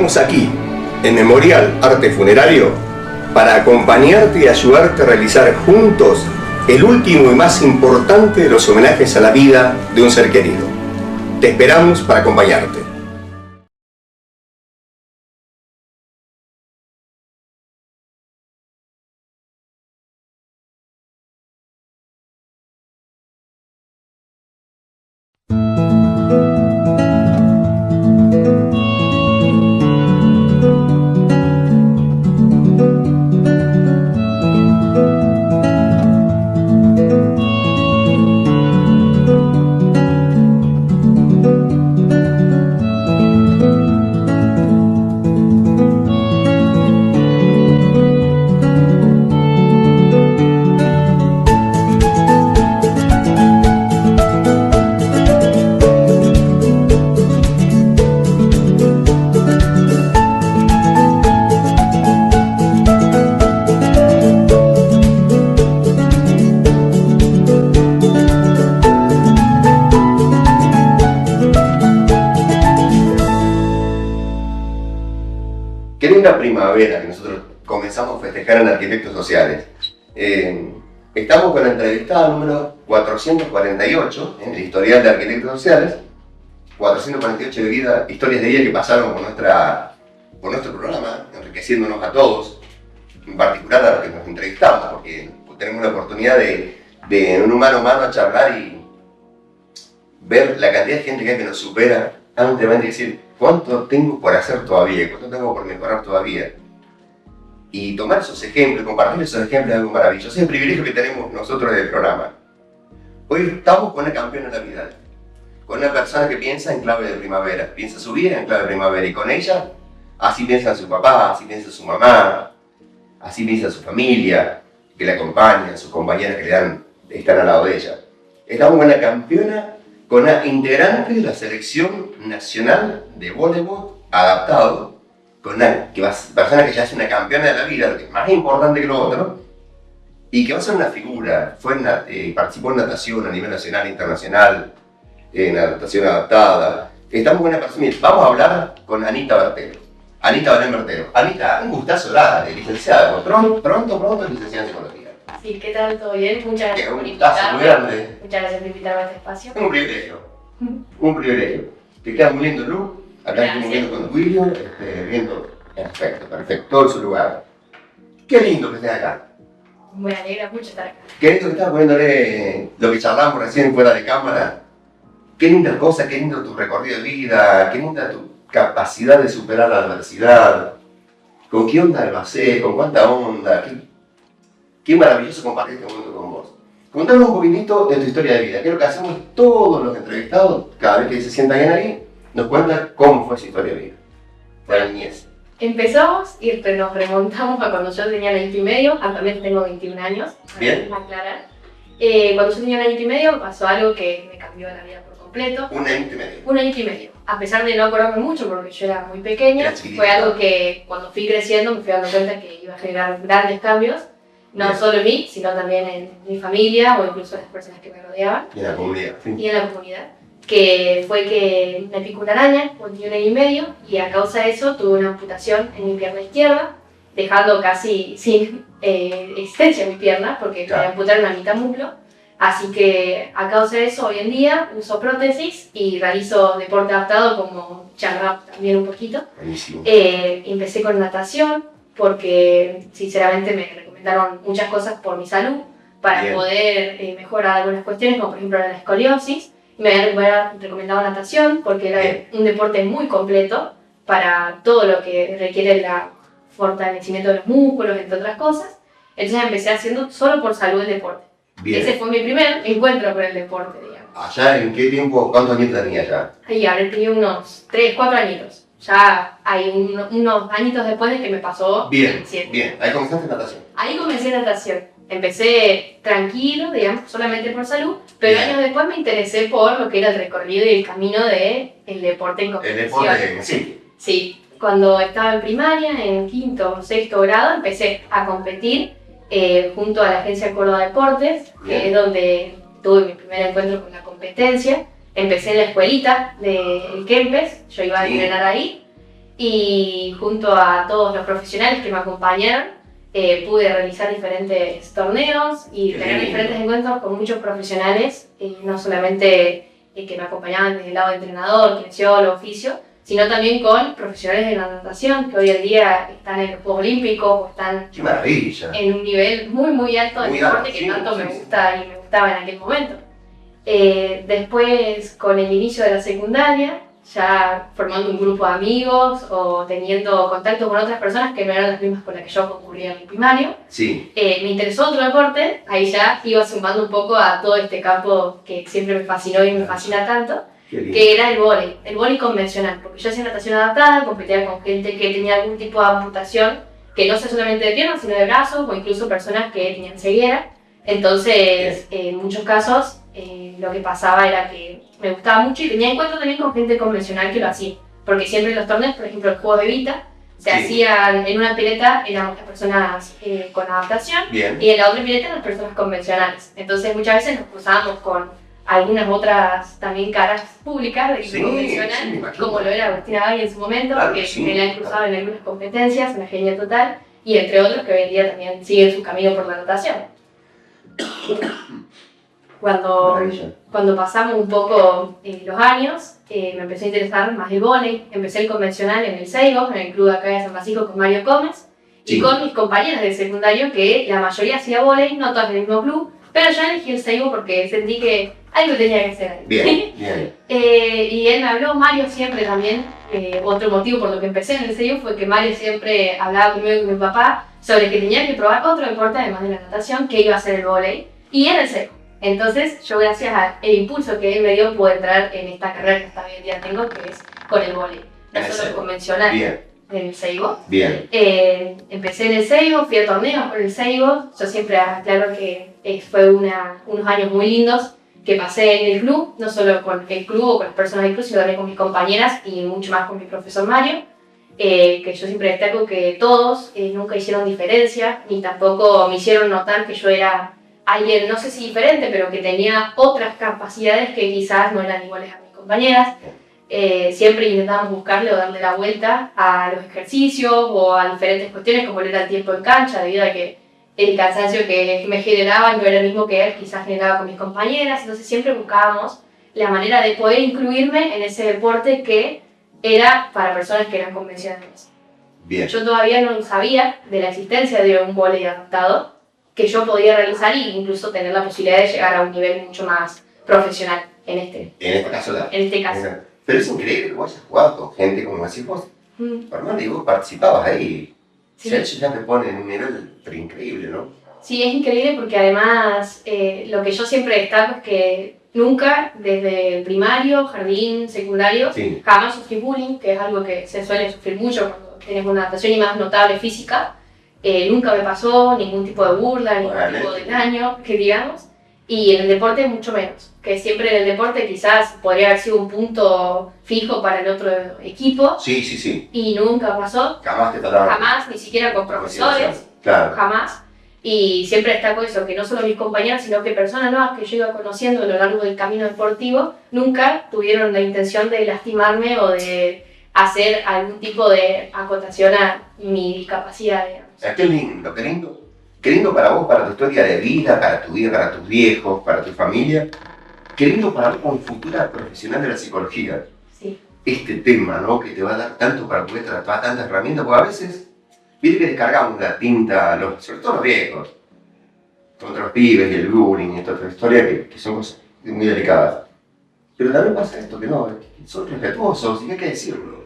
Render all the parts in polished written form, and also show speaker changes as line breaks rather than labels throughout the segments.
Estamos aquí, en Memorial Arte Funerario, para acompañarte y ayudarte a realizar juntos el último y más importante de los homenajes a la vida de un ser querido. Te esperamos para acompañarte. Qué linda primavera que nosotros comenzamos a festejar en Arquitectos Sociales. Estamos con la entrevistada número 448 en el historial de Arquitectos Sociales. 448 historias de vida que pasaron por nuestro programa, enriqueciéndonos a todos, en particular a los que nos entrevistamos, porque tenemos la oportunidad de un humano a mano a charlar y ver la cantidad de gente que hay que nos supera ampliamente y decir cuánto tengo por hacer todavía, cuánto tengo por mejorar todavía. Y tomar esos ejemplos, compartir esos ejemplos es algo maravilloso. Es el privilegio que tenemos nosotros del programa. Hoy estamos con una campeona de la vida, con una persona que piensa en clave de primavera, piensa su vida en clave de primavera, y con ella, así piensa su papá, así piensa su mamá, así piensa su familia, que la acompañan, sus compañeras que están al lado de ella. Estamos con una campeona, con una integrante de la selección nacional de voleibol adaptado, con una persona que ya es una campeona de la vida, lo que es más importante que lo otro, y que va a ser una figura. Participó en natación a nivel nacional e internacional, en natación adaptada. Estamos con una persona, vamos a hablar con Anita Bertelo. Anita Belén Bertelo. Anita, un gustazo, licenciada, pronto licenciada en psicología.
Sí, ¿qué tal? ¿Todo bien? Muchas gracias por
invitarme. Muy grande.
Muchas gracias por invitarme a este espacio.
Un privilegio. Un privilegio. Te queda muy lindo el look. Acá estamos viendo con William, viendo. Perfecto. Todo en su lugar. Qué lindo que estés acá.
Me alegra mucho estar acá.
Qué lindo que estás poniéndole lo que charlamos recién fuera de cámara. Qué linda cosa, qué lindo tu recorrido de vida, qué linda tu capacidad de superar la adversidad. ¿Con qué onda lo hacés? ¿Con cuánta onda? Qué maravilloso compartir este momento con vos. Contanos un poquitito de tu historia de vida, que es lo que hacemos todos los entrevistados, cada vez que se sientan ahí, nos cuentan cómo fue su historia de vida, de la niñez.
Empezamos y nos remontamos a cuando yo tenía 1 año y medio, actualmente tengo 21 años,
Bien.
para aclarar. Cuando yo tenía 1 año y medio pasó algo que me cambió la vida por completo.
1 año y medio.
1 año y medio. A pesar de no acordarme mucho porque yo era muy pequeña, fue algo que cuando fui creciendo me fui dando cuenta que iba a generar grandes cambios. No Bien. Solo en mí, sino también en mi familia o incluso en las personas que me rodeaban.
Y en la comunidad. Sí.
Y en la comunidad. Que fue que me picó una araña cuando tenía 1 año y medio y a causa de eso tuve una amputación en mi pierna izquierda, dejando casi sin existencia mi pierna porque me amputaron a mitad muslo. Así que a causa de eso hoy en día uso prótesis y realizo deporte adaptado como charrap también un poquito.
Buenísimo.
Empecé con natación porque sinceramente me recomendaron muchas cosas por mi salud para
Bien.
Poder mejorar algunas cuestiones como por ejemplo la escoliosis. Me habían recomendado natación porque era
Bien.
Un deporte muy completo para todo lo que requiere el fortalecimiento de los músculos, entre otras cosas. Entonces empecé haciendo solo por salud el deporte.
Bien.
Ese fue mi primer encuentro con el deporte, digamos.
¿Allá en qué tiempo, cuántos años tenías ya?
Ahí habré tenido unos 3, 4 añitos. Ya hay unos añitos después de que me pasó.
Bien,
7.
bien. Ahí comenzaste natación.
Ahí comencé natación. Empecé tranquilo, digamos, solamente por salud, pero
Bien.
años después me interesé por lo que era el recorrido y el camino del deporte en
El
competición.
deporte, sí.
Sí, cuando estaba en primaria, en 5º o 6º grado, empecé a competir junto a la Agencia Córdoba Deportes,
Bien.
que es donde tuve mi primer encuentro con la competencia. Empecé en la escuelita del Kempes, yo iba a
Sí.
entrenar ahí, y junto a todos los profesionales que me acompañaron, pude realizar diferentes torneos y tener diferentes encuentros con muchos profesionales, no solamente que me acompañaban desde el lado de entrenador, kinesiólogo, oficio, sino también con profesionales de la natación que hoy en día están en los Juegos Olímpicos o están
¡Qué maravilla!
en un nivel muy alto de deporte que tanto me gusta y me gustaba en aquel momento. Después, con el inicio de la secundaria, ya formando un grupo de amigos o teniendo contacto con otras personas que no eran las mismas con las que yo concurría en mi primario, me interesó otro deporte, ahí ya iba sumando un poco a todo este campo que siempre me fascinó y me fascina tanto, que era el vóley convencional, porque yo hacía natación adaptada, competía con gente que tenía algún tipo de amputación, que no sea solamente de piernas, sino de brazos, o incluso personas que tenían ceguera. Entonces, en muchos casos, lo que pasaba era que me gustaba mucho y tenía encuentro también con gente convencional que lo hacía. Porque siempre en los torneos, por ejemplo, el juego de Vita, se hacían en una pileta, éramos las personas con adaptación, y en la otra pileta las personas convencionales. Entonces, muchas veces nos cruzábamos con algunas otras también caras públicas de convencional, como lo era Agustina Gay en su momento, que me la han cruzado en algunas competencias, una genia total, y entre otros que hoy en día también siguen su camino por la natación. Cuando pasamos un poco los años, me empezó a interesar más el vóley. Empecé el convencional en el Seibo, en el club de acá de San Francisco con Mario Gómez, y con mis compañeras del secundario, que la mayoría hacía vóley, no todas del mismo club, pero yo elegí el Seibo porque sentí que algo tenía que hacer ahí.
Bien.
Y él me habló, Mario siempre también, otro motivo por lo que empecé en el Seibo fue que Mario siempre hablaba conmigo y con mi papá sobre que tenía que probar otro deporte además de la natación, que iba a ser el vóley, y era el Seibo. Entonces, yo gracias al impulso que él me dio, pude entrar en esta carrera que hasta hoy en día tengo, que es con el vóley. No solo el convencional, en el Seibo. Empecé en el Seibo, fui a torneos con el Seibo. Yo siempre aclaro que fue unos años muy lindos que pasé en el club, no solo con el club o con las personas del club, sino también con mis compañeras y mucho más con mi profesor Mario. Que yo siempre destaco que todos nunca hicieron diferencia, ni tampoco me hicieron notar que yo era alguien, no sé si diferente, pero que tenía otras capacidades que quizás no eran iguales a mis compañeras. Siempre intentábamos buscarle o darle la vuelta a los ejercicios o a diferentes cuestiones, como era el tiempo en cancha, debido a que el cansancio que me generaba no era el mismo que él quizás generaba con mis compañeras. Entonces siempre buscábamos la manera de poder incluirme en ese deporte que era para personas que eran convencionales. Yo todavía no sabía de la existencia de un vóley adaptado que yo podía realizar e incluso tener la posibilidad de llegar a un nivel mucho más profesional en este caso.
Pero es increíble que vos hayas jugado con gente, como decís vos, Fernando, y vos participabas ahí. Sí. O sea, ellos ya te ponen un nivel increíble, ¿no?
Sí, es increíble porque además lo que yo siempre destaco es que nunca, desde el primario, jardín, secundario, jamás sufrí bullying, que es algo que se suele sufrir mucho cuando tienes una adaptación y más notable física. Nunca me pasó ningún tipo de burla, ningún tipo de daño, que digamos. Y en el deporte mucho menos, que siempre en el deporte quizás podría haber sido un punto fijo para el otro equipo.
Sí.
Y nunca pasó.
Jamás te trataban.
Jamás, ni siquiera con profesores.
Claro.
Jamás. Y siempre destaco eso, que no solo mis compañeros, sino que personas nuevas que yo iba conociendo a lo largo del camino deportivo, nunca tuvieron la intención de lastimarme o de hacer algún tipo de acotación a mi discapacidad, digamos.
Qué lindo. Qué lindo para vos, para tu historia de vida, para tu vida, para tus viejos, para tu familia. Qué lindo para vos como futura profesional de la psicología.
Sí.
Este tema, ¿no? Que te va a dar tanto para poder tratar tantas herramientas, porque a veces, viste que descargamos la tinta, sobre todo los viejos, contra los pibes y el bullying y esta otra historia que son cosas muy delicadas. Pero también pasa esto, que no, que son respetuosos y hay que decirlo.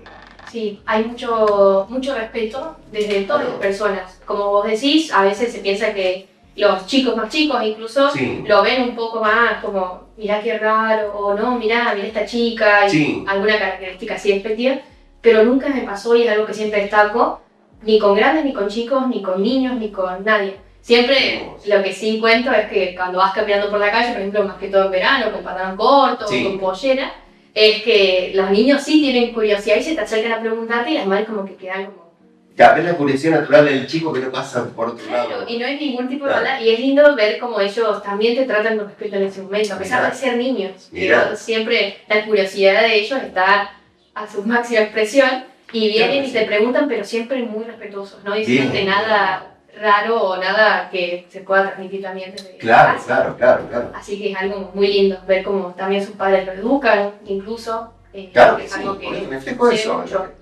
Sí, hay mucho respeto desde todas las personas. Como vos decís, a veces se piensa que los chicos más chicos incluso lo ven un poco más como, mirá qué raro, o no, mirá esta chica, y alguna característica así despectiva, pero nunca me pasó y es algo que siempre destaco, ni con grandes, ni con chicos, ni con niños, ni con nadie. Siempre lo que sí cuento es que cuando vas caminando por la calle, por ejemplo, más que todo en verano, con pantalón corto, con pollera, es que los niños sí tienen curiosidad y se te acercan a preguntarte y las madres como que quedan como...
Ya, es la curiosidad natural del chico que no pasa por otro lado.
Claro, y no hay ningún tipo de maldad. Y es lindo ver cómo ellos también te tratan con respeto en ese momento, a pesar de ser niños. Pero siempre la curiosidad de ellos está a su máxima expresión Y vienen
Claro que
y
sí.
te preguntan, pero siempre muy respetuosos, no diciéndote
Bien.
nada raro o nada que se pueda transmitir también desde
Claro,
casa.
claro, claro, claro.
Así que es algo muy lindo ver cómo también sus padres lo educan, incluso.
Claro que
es
sí,
algo
por eso me
que
explico
sucede
eso.
mucho.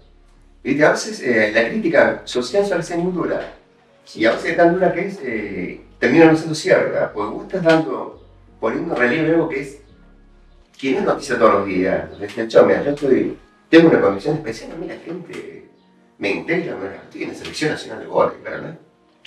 Viste, a veces la crítica social suele ser muy dura. Y a veces es tan dura que termina no siendo cierta. Porque vos estás poniendo en relieve algo que no es noticia todos los días. Decía, chao, mira, tengo una condición especial, a mí la gente me integra, estoy en la selección nacional de goles, pero no es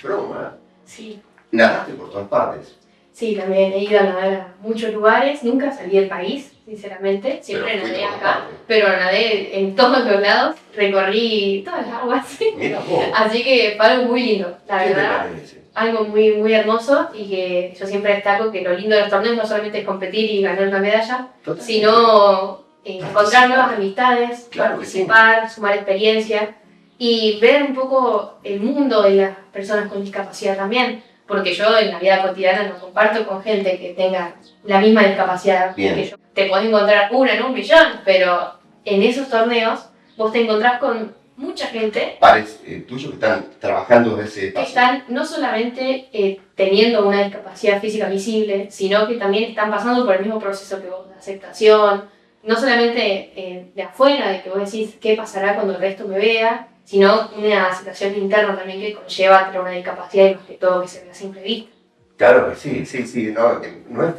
broma.
Sí.
Nadaste por todas partes.
Sí, también he ido a nadar a muchos lugares, nunca salí del país, sinceramente, siempre
Pero
nadé
fuiste por
acá,
todas partes.
pero nadé en todos los lados, recorrí todas las aguas,
Mira vos,
así que fue algo muy lindo, la
¿qué te
verdad,
parece?
algo muy, muy hermoso y que yo siempre destaco que lo lindo de los torneos no solamente es competir y ganar una medalla,
Totalmente.
sino encontrar nuevas amistades,
Claro que sí.
participar, sumar experiencia y ver un poco el mundo de las personas con discapacidad también. Porque yo en la vida cotidiana no comparto con gente que tenga la misma discapacidad
Bien.
que yo. Te podés encontrar una en un millón, pero en esos torneos vos te encontrás con mucha gente
Pares tuyos que están trabajando desde ese
que
espacio.
están no solamente teniendo una discapacidad física visible, sino que también están pasando por el mismo proceso que vos, de aceptación, no solamente de afuera, de que vos decís qué pasará cuando el resto me vea, sino una aceptación interna también que conlleva tener una discapacidad y más que todo que se vea a simple vista.
Claro que sí,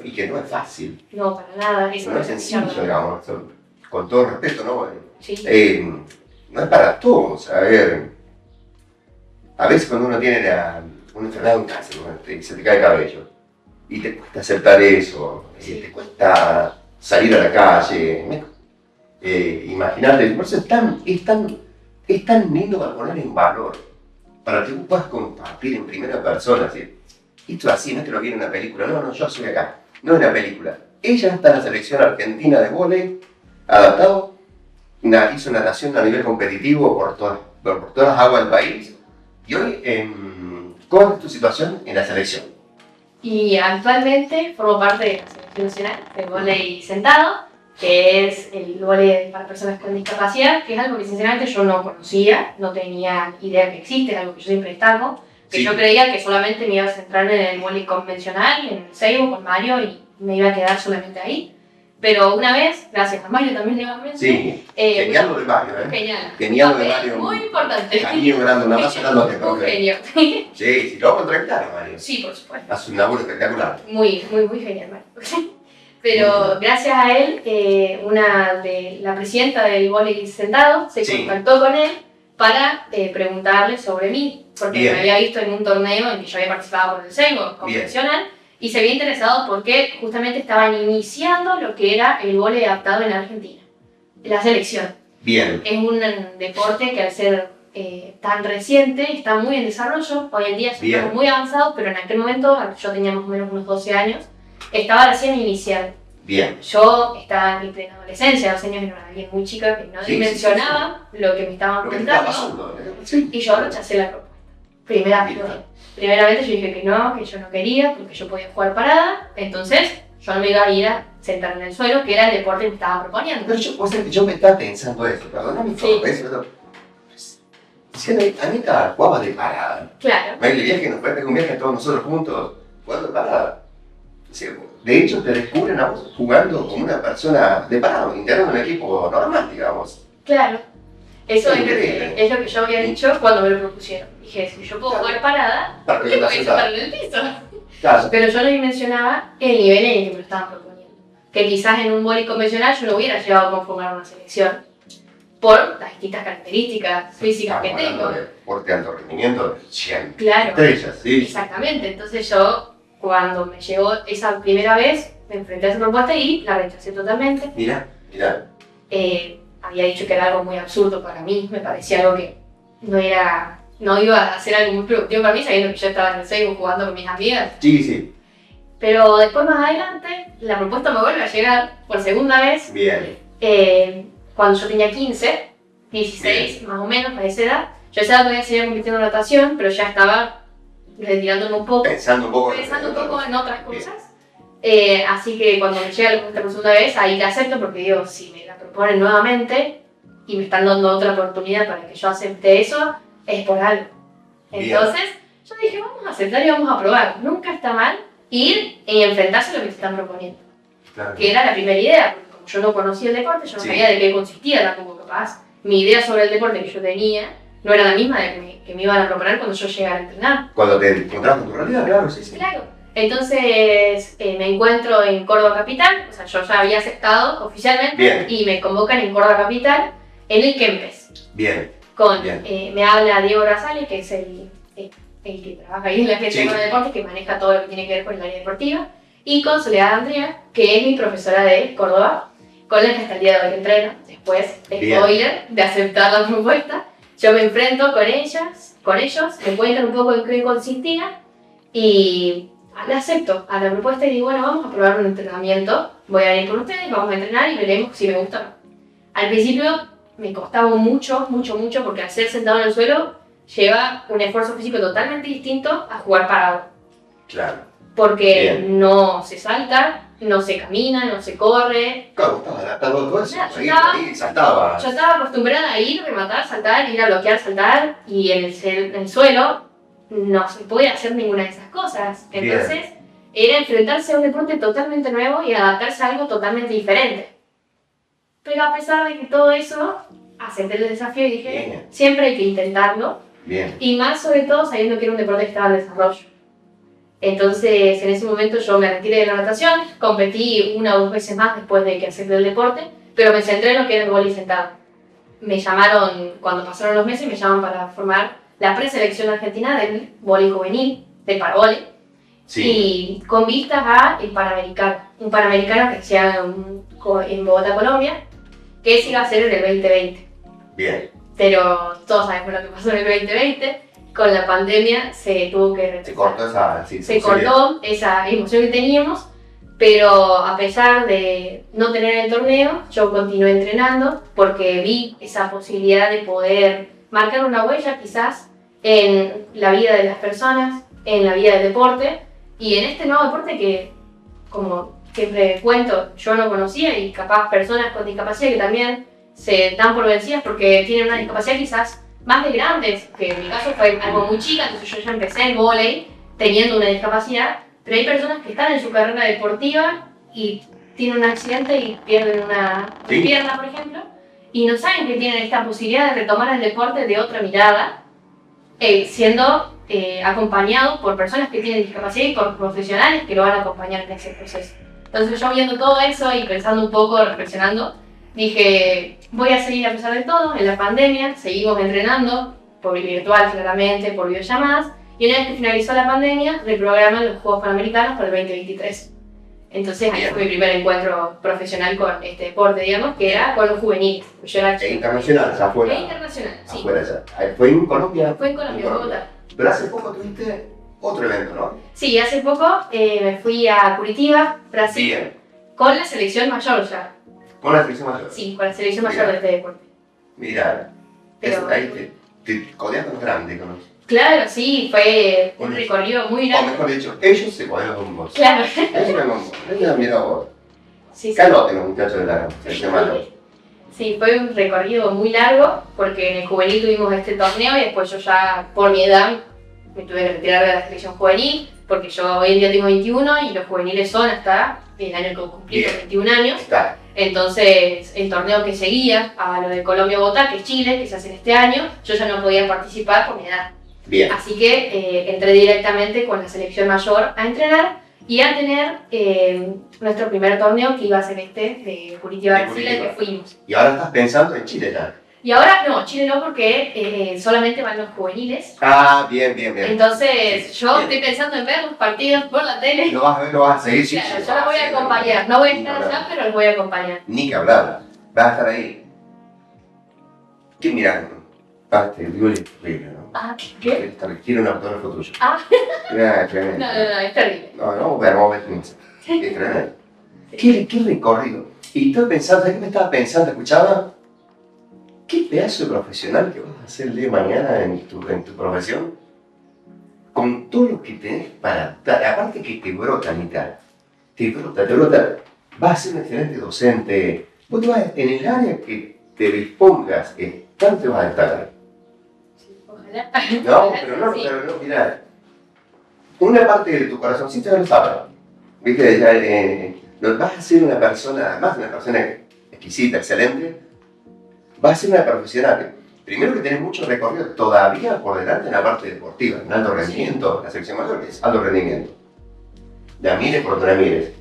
y que no es fácil,
No, para nada, eso
no es sencillo, digamos, con todo respeto, ¿no?
Sí.
No es para todos, a veces cuando uno tiene una enfermedad, un cáncer, ¿no? Se te cae el cabello, y te cuesta aceptar eso,
Sí.
te cuesta salir a la calle, imaginarte, por eso es tan lindo para poner en valor, para que vos puedas compartir en primera persona, ¿sí? Esto es así, no es que lo viene en una película, no, yo soy acá, no es una película. Ella está en la selección argentina de vóley, adaptado, hizo natación a nivel competitivo por todas las aguas del país, y hoy, ¿cómo es tu situación en la selección?
Y actualmente formo parte de la Selección Nacional de Vóley Sentado, que es el vóley para personas con discapacidad, que es algo que sinceramente yo no conocía, no tenía idea que existe, es algo que yo siempre destaco, que
Sí.
yo creía que solamente me iba a centrar en el vóley convencional, en el Seibo con Mario, y me iba a quedar solamente ahí. Pero una vez, gracias a Mario también nuevamente,
Sí, genial lo de Mario,
Genial.
Genial lo de
Papel
Mario.
muy importante.
Cariño grande, un abrazo grande,
Un
profe.
genio.
Sí, lo vamos a entrevistar a Mario.
Sí, por supuesto.
Hace un laburo espectacular.
Muy, muy, muy genial, Mario. Pero gracias a él, la presidenta del vóley sentado se
Sí.
contactó con él para preguntarle sobre mí, porque
Bien.
me había visto en un torneo en que yo había participado con el Seibo convencional y se había interesado porque justamente estaban iniciando lo que era el vóley adaptado en Argentina, la selección.
Bien.
Es un deporte que al ser tan reciente está muy en desarrollo, hoy en día ya
Bien.
estamos muy avanzados, pero en aquel momento, yo tenía más o menos unos 12 años, estaba recién iniciando.
Bien.
Yo estaba en mi plena adolescencia, 12 años, era alguien muy chica que no
Sí,
dimensionaba lo que me estaban
Lo que te está
contando.
pasando. Sí.
Y yo rechacé la propuesta. Primeramente yo dije que yo no quería, porque yo podía jugar parada, entonces yo no me iba a ir a sentar en el suelo, que era el deporte que me estaban proponiendo.
Pero yo me estaba pensando esto, perdóname,
Sí.
Si Anita jugaba de parada.
Claro.
El viaje nos fue un viaje todos nosotros juntos, jugando de parada. De hecho, te descubren a vos jugando como una persona de parado, integrando un equipo normal, digamos.
Claro. Eso es
Increíble.
lo que yo había dicho cuando me lo propusieron. Dije, si yo puedo jugar parada,
¿Para
¿por
qué
qué
te
voy a
vas a
sentar en el piso?
Claro.
Pero yo no dimensionaba el nivel en el que me lo estaban proponiendo. Que quizás en un vóley convencional yo no hubiera llegado a conformar una selección por las distintas características físicas que
Estamos
tengo.
hablando de deporte de alto rendimiento, 100
Claro.
estrellas, sí.
Exactamente. Entonces yo, cuando me llegó esa primera vez, me enfrenté a esa propuesta y la rechacé totalmente.
Mira.
Había dicho que era algo muy absurdo para mí, me parecía algo que no iba a ser algo muy productivo para mí, sabiendo que yo estaba en el Facebook jugando con mis amigas.
Sí.
Pero después, más adelante, la propuesta me vuelve a llegar por segunda vez,
Bien.
cuando yo tenía 15, 16 más o menos, a esa edad. Yo a esa edad todavía seguía compitiendo en natación, pero ya estaba retirándome un poco,
Pensando un poco
en otras cosas. Así que cuando me llega la propuesta por segunda vez, ahí la acepto porque digo, si me la proponen nuevamente y me están dando otra oportunidad para que yo acepte eso, es por algo.
Bien.
Entonces, yo dije, vamos a aceptar y vamos a probar. Nunca está mal ir y enfrentarse a lo que te están proponiendo.
Claro.
Que era la primera idea, porque como yo no conocía el deporte, yo no
Sí.
sabía de qué consistía tampoco, capaz. Mi idea sobre el deporte que yo tenía no era la misma de que me iban a proponer cuando yo llegara a entrenar.
Cuando te encontrás con tu realidad, claro, sí, sí.
Claro. Entonces me encuentro en Córdoba Capital, o sea, yo ya había aceptado oficialmente.
Bien.
Y me convocan en Córdoba Capital en el Kempes.
Bien.
Con,
Bien.
me habla Diego Brazales, que es el que trabaja ahí en la Agencia
Sí.
de Deportes, que maneja todo lo que tiene que ver con el área deportiva, y con Soledad Andrea, que es mi profesora de Córdoba, con la que hasta el día de hoy entreno. Después,
Bien.
spoiler, de aceptar la propuesta, yo me enfrento con ellos, me cuentan un poco en qué consistía, y la acepto a la propuesta y digo, bueno, vamos a probar un entrenamiento, voy a ir con ustedes, vamos a entrenar y veremos si me gusta o no. Al principio me costaba mucho, porque al ser sentado en el suelo lleva un esfuerzo físico totalmente distinto a jugar parado.
Claro.
Porque
Bien.
no se salta, no se camina, no se corre.
Claro, estabas adaptado a todo eso.
Nada, yo
Ahí,
estaba-
ahí saltabas.
Yo estaba acostumbrada a ir, rematar, saltar, ir a bloquear, saltar, y en el suelo no se puede hacer ninguna de esas cosas. Entonces, era enfrentarse a un deporte totalmente nuevo y adaptarse a algo totalmente diferente. Pero a pesar de que todo eso, acepté el desafío y dije,
Bien.
siempre hay que intentarlo.
Bien.
Y más sobre todo sabiendo que era un deporte que estaba en desarrollo. Entonces, en ese momento yo me retiré de la natación, competí 1 o 2 veces más después de que acepté el deporte, pero me centré en lo que era el vóley sentado. Me llamaron, cuando pasaron los meses, me llaman para formar la preselección argentina del vóley juvenil, del paravóley,
Sí.
y con vistas a el Panamericano, un Panamericano que se haga en Bogotá, Colombia, que se iba a hacer en el 2020.
Bien.
Pero todos sabemos lo que pasó en el 2020, con la pandemia se tuvo que retrasar.
Se cortó esa. Sí,
Se cortó esa emoción que teníamos, pero a pesar de no tener el torneo, yo continué entrenando porque vi esa posibilidad de poder marcar una huella quizás en la vida de las personas, en la vida del deporte y en este nuevo deporte que, como siempre cuento, yo no conocía y capaz personas con discapacidad que también se dan por vencidas porque tienen una discapacidad quizás más de grandes, que en mi caso fue algo muy chica, entonces yo ya empecé en vóley teniendo una discapacidad, pero hay personas que están en su carrera deportiva y tienen un accidente y pierden una
Sí.
pierna, por ejemplo, y no saben que tienen esta posibilidad de retomar el deporte de otra mirada, siendo acompañados por personas que tienen discapacidad y por profesionales que lo van a acompañar en ese proceso. Entonces yo viendo todo eso y pensando un poco, reflexionando, dije, voy a seguir a pesar de todo, en la pandemia, seguimos entrenando, por virtual claramente, por videollamadas, y una vez que finalizó la pandemia, reprograman los Juegos Panamericanos para el 2023. Entonces ahí
Bien.
fue mi primer encuentro profesional con este deporte, digamos, que era con los juveniles. Yo era
E internacional, ya afuera.
E internacional, sí.
Afuera ya. Fue en Colombia.
Fue en Colombia, en Bogotá.
Pero hace poco tuviste otro evento, ¿no?
Sí, hace poco me fui a Curitiba, Brasil,
Bien.
con la selección mayor ya.
Con la selección mayor.
Sí, con la selección mayor
Bien.
de este deporte.
Mira.
Pero-
Ahí te codeas con los grandes, con los.
Claro, sí, fue un
Bueno.
recorrido muy
O
grande.
mejor dicho, ellos se codean con vos.
Claro,
Ellos se codean con vos. Mira vos.
sí, sí.
Calote los muchachos de la selección mayor.
Sí, fue un recorrido muy largo porque en el juvenil tuvimos este torneo y después yo ya, por mi edad, me tuve que retirar de la selección juvenil porque yo hoy en día tengo 21 y los juveniles son hasta el año que cumplí,
Bien.
21 años.
Está.
Entonces, el torneo que seguía, a lo de Colombia-Bogotá, que es Chile, que se hace en este año, yo ya no podía participar por mi edad.
Bien.
Así que entré directamente con la selección mayor a entrenar y a tener nuestro primer torneo que iba a ser este de Curitiba,
De
Brasil, al
Curitiba.
que fuimos.
Y ahora estás pensando en Chile ya.
Y ahora no, Chile no, porque solamente van los juveniles.
Ah, bien.
Entonces, yo
Bien.
estoy pensando en ver los partidos por la tele.
Lo vas a ver, lo vas a seguir. Sí,
Claro,
sí,
yo los voy a acompañar. No voy a estar allá, pero los voy a acompañar.
Ni que hablar. Vas a estar ahí. ¿Qué mirando? Te digo el ¿no?
Ah, ¿qué?
Quiero un autógrafo tuyo.
Ah.
Tremendo.
No, es terrible.
No, vamos a ver. Es tremendo. ¿Qué recorrido? Y estoy pensando, ¿sabes qué me estaba pensando? ¿Escuchaba? ¿Qué pedazo de profesional que vas a ser el día de mañana en tu profesión? Con todo lo que tenés para dar, aparte que te brotan y tal. Te brota. Vas a ser un excelente docente. Vos te vas en el área que te dispongas, tanto te vas a destacar.
Ojalá.
No, pero no, mirá. Una parte de tu corazoncito ya lo sabe. ¿Viste? Ya, vas a ser una persona, además una persona exquisita, excelente. Vas a ser una profesional. Primero que tenés mucho recorrido todavía por delante en la parte deportiva, en alto rendimiento, la selección mayor que es alto rendimiento. La mires por donde la mires.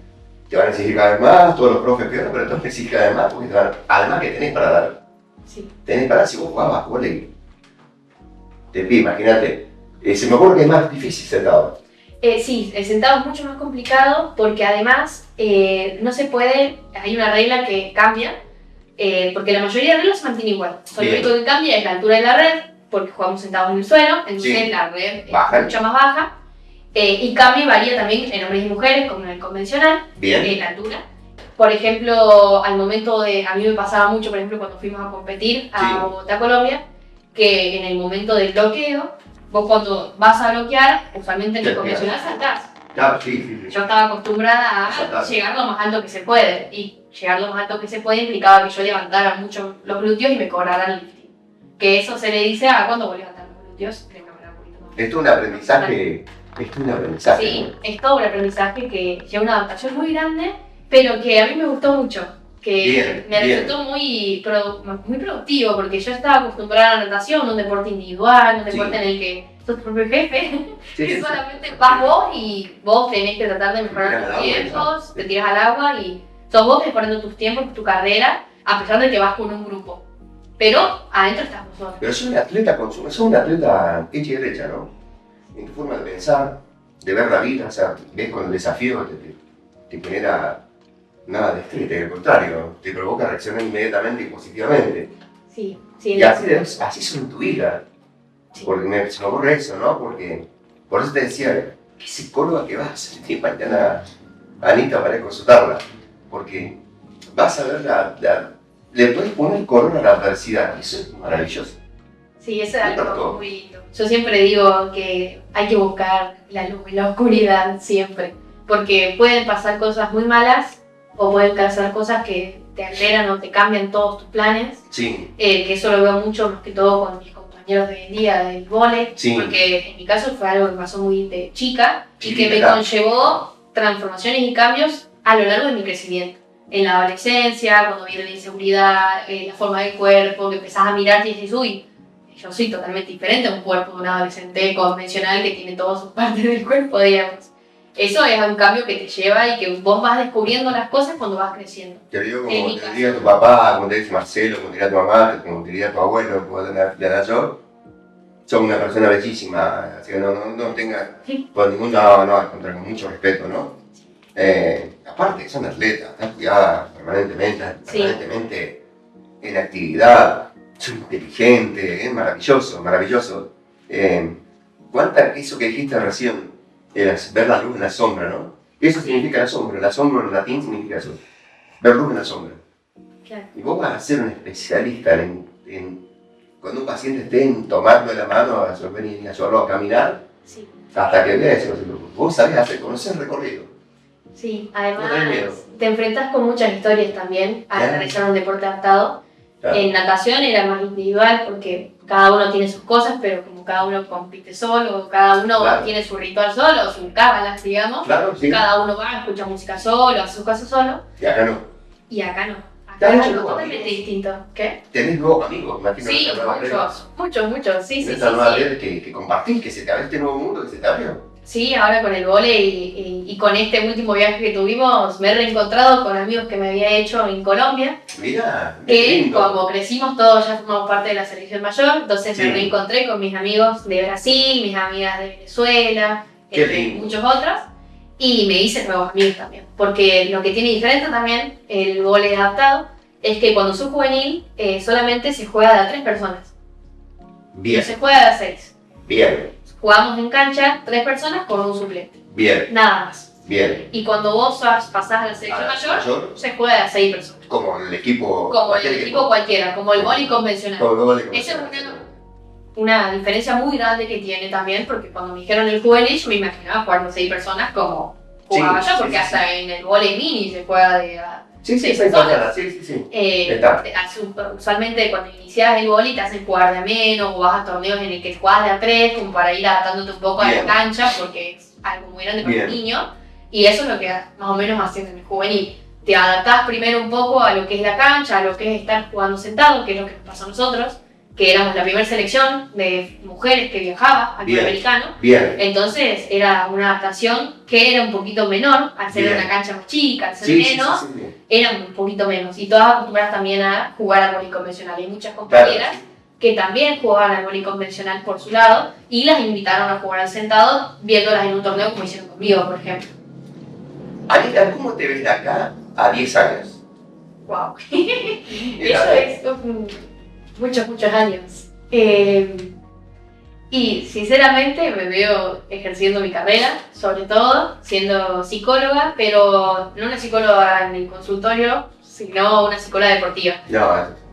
Te van a exigir cada vez más, todos los profes peor, pero te van a exigir cada vez más porque además que tenés para dar.
Sí.
Tenés para dar, si vos jugabas vóley. Te pido, imagínate. Se me ocurre que es más difícil sentado.
Sí, el sentado es mucho más complicado porque además no se puede, hay una regla que cambia, porque la mayoría de reglas se mantiene igual. Lo único que cambia es la altura de la red, porque jugamos sentados en el suelo, entonces la red es mucho más baja. Y cambia y varía también en hombres y mujeres, como en el convencional, la altura. Por ejemplo, al momento a mí me pasaba mucho, por ejemplo, cuando fuimos a competir a Bogotá, Colombia, que en el momento del bloqueo, vos cuando vas a bloquear, usualmente en el convencional saltás.
Claro, sí.
Yo estaba acostumbrada a llegar lo más alto que se puede, y llegar lo más alto que se puede implicaba que yo levantara mucho los glúteos y me cobraran el lifting. Que eso se le dice a cuando vos levantás los glúteos, tenés que hablar un poquito más.
Esto es un aprendizaje.
Sí, es todo un aprendizaje que lleva una adaptación muy grande, pero que a mí me gustó mucho. Que me resultó muy productivo, porque yo estaba acostumbrada a la natación, un deporte individual, un deporte en el que sos tu propio jefe, que solamente vas vos y vos tenés que tratar de mejorar tus tiempos, te tiras al agua y sos vos mejorando tus tiempos, tu carrera, a pesar de que vas con un grupo. Pero adentro estás vos solo.
Pero sos un atleta sos un atleta hecha y derecha, ¿no? En tu forma de pensar, de ver la vida, o sea, ves con el desafío te genera nada de estrés, al contrario, te provoca reaccionar inmediatamente y positivamente.
Sí.
Y así son tu vida. Sí. Porque se me ocurre eso, ¿no? Porque por eso te decía, ¿qué psicóloga que vas a mañana a Anita para consultarla? Porque vas a ver le puedes poner color a la adversidad y eso es maravilloso.
Sí, eso es algo muy lindo. Yo siempre digo que hay que buscar la luz y la oscuridad siempre, porque pueden pasar cosas muy malas o pueden pasar cosas que te alteran o te cambian todos tus planes.
Sí.
Que eso lo veo mucho más que todo con mis compañeros de hoy en día del vóley, porque en mi caso fue algo que pasó muy de chica y que me conllevó transformaciones y cambios a lo largo de mi crecimiento. En la adolescencia, cuando viene la inseguridad, la forma del cuerpo, que empezás a mirarte y dices, uy, yo soy totalmente diferente a un cuerpo de un adolescente convencional que tiene todas sus partes del cuerpo, digamos. Eso es un cambio que te lleva y que vos vas descubriendo las cosas cuando vas creciendo.
Te digo como te diría tu papá, como te dice Marcelo, como te diría tu mamá, como te diría tu abuelo, como te diría yo. Son una persona bellísima, así que no tenga por ningún lado, al contrario, con mucho respeto, ¿no? Aparte, son atletas, están cuidadas permanentemente en actividad, son inteligentes, es maravilloso. Eso que dijiste recién, ver la luz en la sombra, ¿no? Eso significa la sombra en latín significa eso, ver luz en la sombra.
Claro.
Y vos vas a ser un especialista cuando un paciente esté en tomarlo de la mano, a ayudarlo a caminar, hasta que vea eso, vos sabés conocer el recorrido.
Sí, además te enfrentas con muchas historias también al realizar un deporte adaptado. Claro. En natación era más individual porque cada uno tiene sus cosas, pero como cada uno compite solo, cada uno tiene su ritual solo, sus cábalas, digamos. Claro, sí. Cada uno va, escucha música solo, hace sus cosas solo.
Y acá no.
Acá es algo totalmente distinto. ¿Qué?
¿Tenés nuevos amigos? Imagino,
sí, muchos, sí.
Esta nueva red que compartís, que se te abre este nuevo mundo que se te abrió.
Sí, ahora con el vóley y con este último viaje que tuvimos, me he reencontrado con amigos que me había hecho en Colombia.
Mira,
que como crecimos todos, ya formamos parte de la selección mayor, entonces me reencontré con mis amigos de Brasil, mis amigas de Venezuela, muchos otros, y me hice nuevos amigos también. Porque lo que tiene diferente también el vóley adaptado es que cuando sos juvenil solamente se juega de a 3 personas.
Bien.
No se juega de a 6.
Bien.
Jugamos en cancha 3 personas con un suplente.
Bien.
Nada más.
Bien.
Y cuando vos pasás a la selección mayor, se juega de a 6 personas.
Como el equipo.
Como el equipo cualquiera, como el vóley convencional. Esa es una diferencia muy grande que tiene también, porque cuando me dijeron el juvenil, yo me imaginaba jugar con 6 personas como jugaba yo, porque hasta en el vóley mini se juega de a
Sí,
6
6
personas.
personas, sí. Está.
Usualmente cuando inicias el vóley te hacen jugar de a menos o vas a torneos en el que jugás de a 3 como para ir adaptándote un poco a la cancha porque es algo muy grande para un niño y eso es lo que más o menos hacen en el juvenil. Te adaptás primero un poco a lo que es la cancha, a lo que es estar jugando sentado, que es lo que nos pasó a nosotros, que éramos la primera selección de mujeres que viajaba al nivel americano. Entonces era una adaptación que era un poquito menor, al ser una cancha más chica, al ser menos, era un poquito menos. Y todas acostumbradas también a jugar al vóley convencional. Hay muchas compañeras que también jugaban al vóley convencional por su lado y las invitaron a jugar al sentado, viéndolas en un torneo como hicieron conmigo, por ejemplo.
Anita, ¿cómo te ves de acá a 10 años?
Wow, eso es muchos años. Y sinceramente me veo ejerciendo mi carrera, sobre todo siendo psicóloga, pero no una psicóloga en el consultorio, sino una psicóloga deportiva.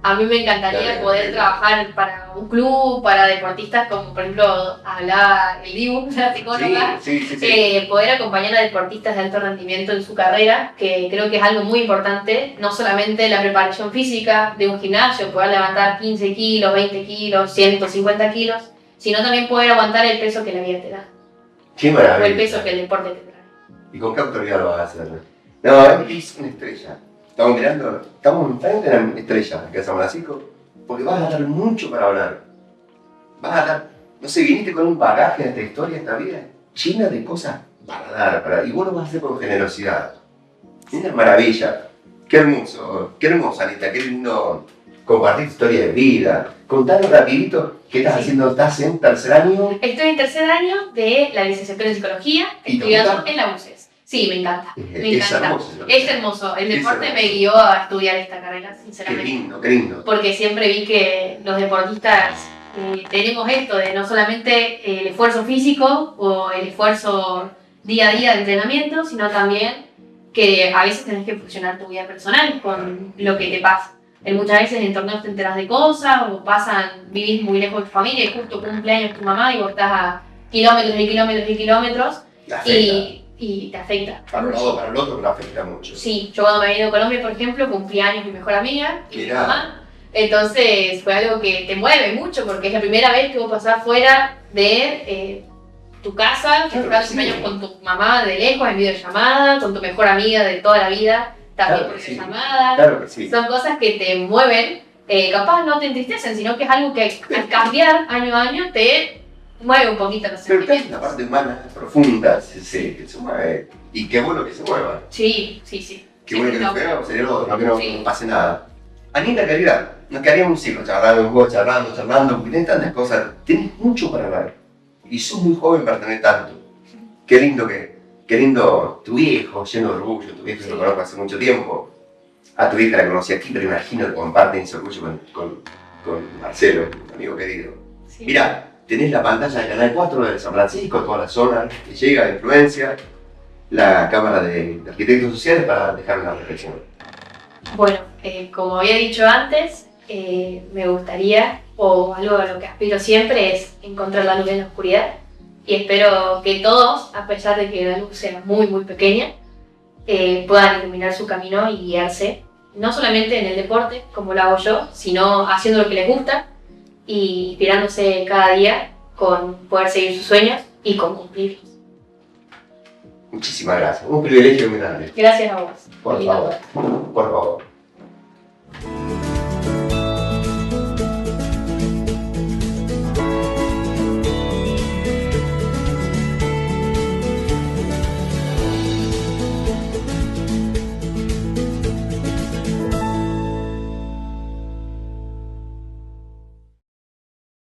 A mí me encantaría poder trabajar para un club, para deportistas como por ejemplo hablaba el Dibu, la psicóloga, poder acompañar a deportistas de alto rendimiento en su carrera, que creo que es algo muy importante, no solamente la preparación física de un gimnasio, poder levantar 15 kilos, 20 kilos, 150 kilos, sino también poder aguantar el peso que la vida te da.
¡Qué maravilla!
O el peso que el deporte te trae.
¿Y con qué autoridad lo vas a hacer? No, es una estrella. Estamos mirando, estamos enfrente de una estrella acá en San Francisco, porque vas a dar mucho para hablar. Vas a dar, no sé, viniste con un bagaje de esta historia, esta vida, llena de cosas para dar, y vos lo vas a hacer con generosidad. Es una maravilla. Qué hermoso, Anita, qué lindo compartir tu historia de vida. Contanos rapidito, ¿qué estás haciendo? ¿Estás en tercer año?
Estoy en tercer año de la licenciatura en Psicología, estudiando en la UCES. Sí, me encanta. Es hermoso. El deporte me guió a estudiar esta carrera, sinceramente.
Qué lindo.
Porque siempre vi que los deportistas tenemos esto de no solamente el esfuerzo físico o el esfuerzo día a día de entrenamiento, sino también que a veces tenés que fusionar tu vida personal con lo que te pasa. Muchas veces en torneos te enteras de cosas o vivís muy lejos de tu familia y justo cumpleaños tu mamá y vos estás a kilómetros y kilómetros y kilómetros y te afecta.
Para un lado, para el otro, pero afecta mucho.
Sí, yo cuando me vine a Colombia, por ejemplo, cumplí años mi mejor amiga y mi mamá. Entonces fue algo que te mueve mucho porque es la primera vez que vos pasás fuera de tu casa, que estás cumpleaños con tu mamá de lejos en videollamada, con tu mejor amiga de toda la vida también por videollamada.
Claro que sí.
Son cosas que te mueven, capaz no te entristecen, sino que es algo que al cambiar año a año te mueve un poquito los sentimientos.
Pero la parte humana profunda que se mueve. Y qué bueno que se mueva.
Sí.
Qué bueno que no sería lo que no pase nada. Anita, querida, nos quedaríamos siglos charlando, porque tienes tantas cosas, tienes mucho para hablar. Y sos muy joven para tener tanto. Qué lindo tu viejo, lleno de orgullo, tu viejo lo conozco hace mucho tiempo. A tu vieja la conocí aquí, pero imagino que comparten ese orgullo con Marcelo, un amigo querido. Sí. Mirá, tenés la pantalla del Canal 4 de San Francisco, toda la zona que llega de influencia, la Cámara de Arquitectos Sociales para dejar una reflexión.
Bueno, como había dicho antes, me gustaría, o algo a lo que aspiro siempre, es encontrar la luz en la oscuridad. Y espero que todos, a pesar de que la luz sea muy pequeña, puedan iluminar su camino y guiarse, no solamente en el deporte, como lo hago yo, sino haciendo lo que les gusta y inspirándose cada día con poder seguir sus sueños y con cumplirlos.
Muchísimas gracias, un privilegio muy grande.
Gracias a vos.
Por favor.